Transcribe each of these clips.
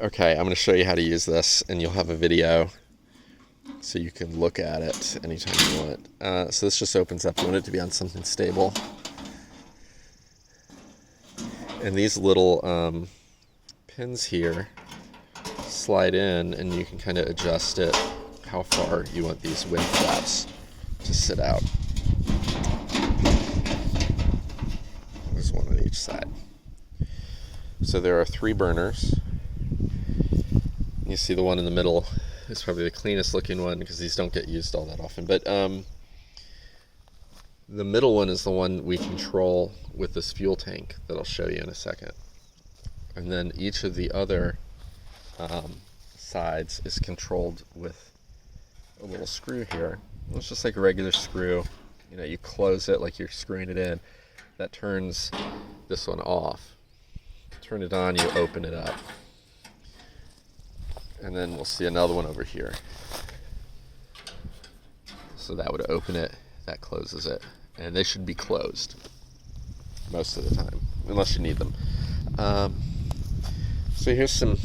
Okay, I'm going to show you how to use this, and you'll have a video so you can look at it anytime you want. So this just opens up. You want it to be on something stable. And these little pins here slide in, and you can kind of adjust it how far you want these wind flaps to sit out. There's one on each side. So there are 3 burners. You see the one in the middle is probably the cleanest looking one because these don't get used all that often. But the middle one is the one we control with this fuel tank that I'll show you in a second. And then each of the other sides is controlled with a little screw here. It's just like a regular screw. You know, you close it like you're screwing it in. That turns this one off. Turn it on, you open it up. And then we'll see another one over here. So that would open it, that closes it. And they should be closed most of the time, unless you need them. So here's some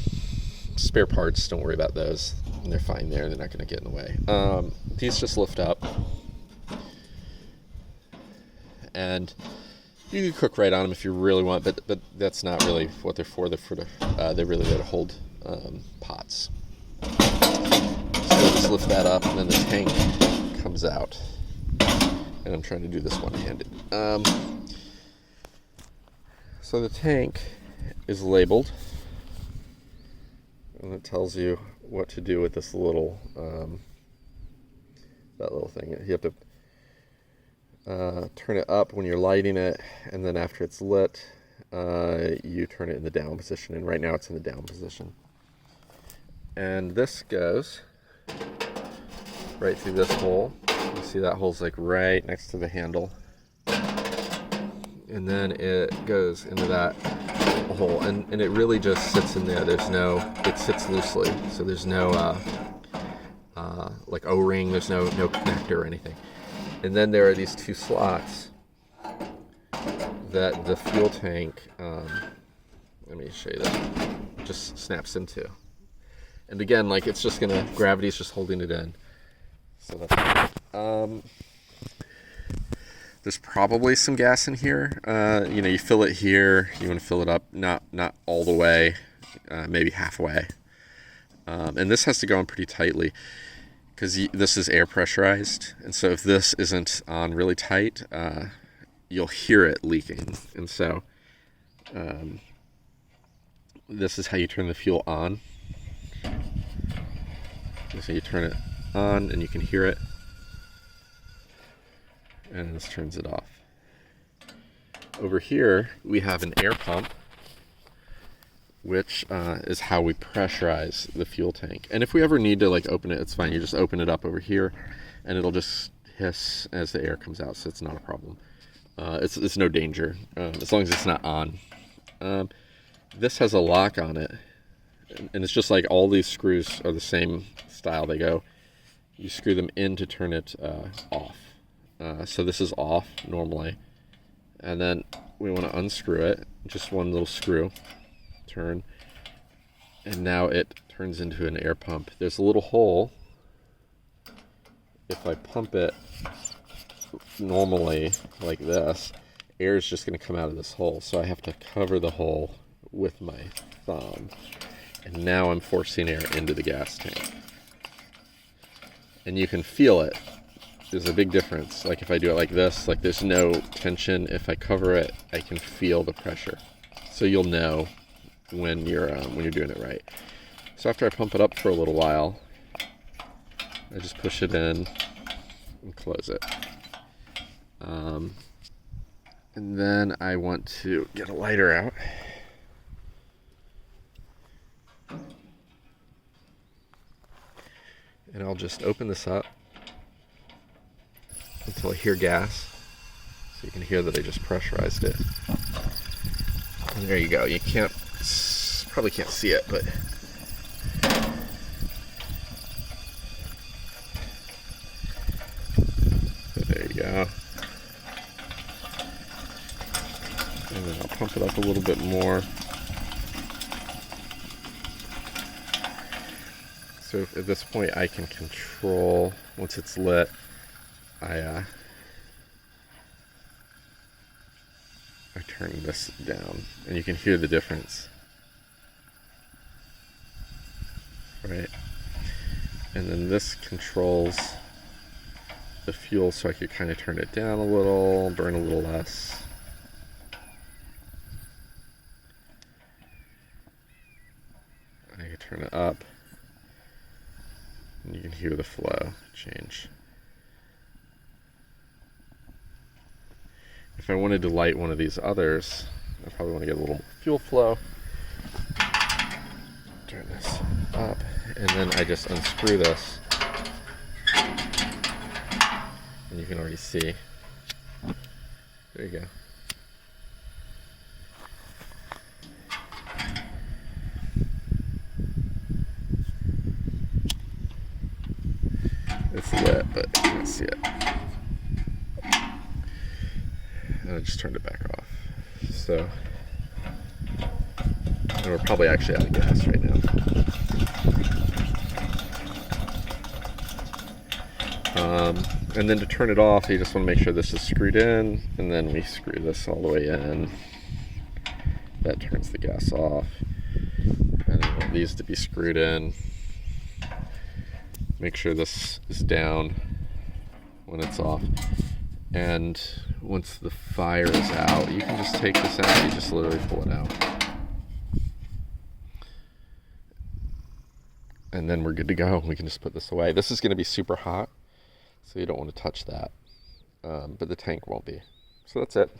spare parts. Don't worry about those. They're fine there. They're not going to get in the way. These just lift up. And you can cook right on them if you really want, but that's not really what they're for. They're really there to hold pots. So we'll just lift that up, and then the tank comes out. And I'm trying to do this one-handed. So the tank is labeled, and it tells you what to do with this little that little thing. You have to turn it up when you're lighting it, and then after it's lit, you turn it in the down position, and right now it's in the down position. And this goes right through this hole. You see that hole's like right next to the handle, and then it goes into that hole, and it really just sits in there. It sits loosely, so there's no like O-ring, there's no connector or anything. And then there are these 2 slots that the fuel tank, let me show you that, just snaps into. And again, like it's just gravity's just holding it in. So that's there's probably some gas in here. You fill it here, you want to fill it up, not all the way, maybe halfway. And this has to go on pretty tightly, because this is air pressurized, and so if this isn't on really tight, you'll hear it leaking. And so this is how you turn the fuel on. So you turn it on, and you can hear it, and this turns it off. Over here, we have an air pump, which is how we pressurize the fuel tank. And if we ever need to open it, it's fine. You just open it up over here, and it'll just hiss as the air comes out, so it's not a problem. It's no danger, as long as it's not on. This has a lock on it, and it's just like all these screws are the same style. You screw them in to turn it off. So this is off normally, and then we want to unscrew it, just one little screw, turn, and now it turns into an air pump. There's a little hole. If I pump it normally like this, air is just going to come out of this hole, so I have to cover the hole with my thumb, and now I'm forcing air into the gas tank. And you can feel it. There's a big difference. Like if I do it like this, there's no tension. If I cover it, I can feel the pressure. So you'll know when you're doing it right. So after I pump it up for a little while, I just push it in and close it. And then I want to get a lighter out. And I'll just open this up until I hear gas. So you can hear that I just pressurized it. And there you go. You probably can't see it, but there you go. And then I'll pump it up a little bit more. So at this point I can control, once it's lit, I turn this down, and you can hear the difference. Right? And then this controls the fuel, so I could kind of turn it down a little, burn a little less. I can turn it up, and you can hear the flow change. If I wanted to light one of these others, I probably want to get a little more fuel flow. Turn this up, and then I just unscrew this, and you can already see. There you go. It's lit, but you can't see it. And I just turned it back off. So, and we're probably actually out of gas right now. And then to turn it off, you just want to make sure this is screwed in, and then we screw this all the way in. That turns the gas off. And I want these to be screwed in. Make sure this is down when it's off. And once the fire is out, you can just take this out. You just literally pull it out. And then we're good to go. We can just put this away. This is going to be super hot, so you don't want to touch that. But the tank won't be. So that's it.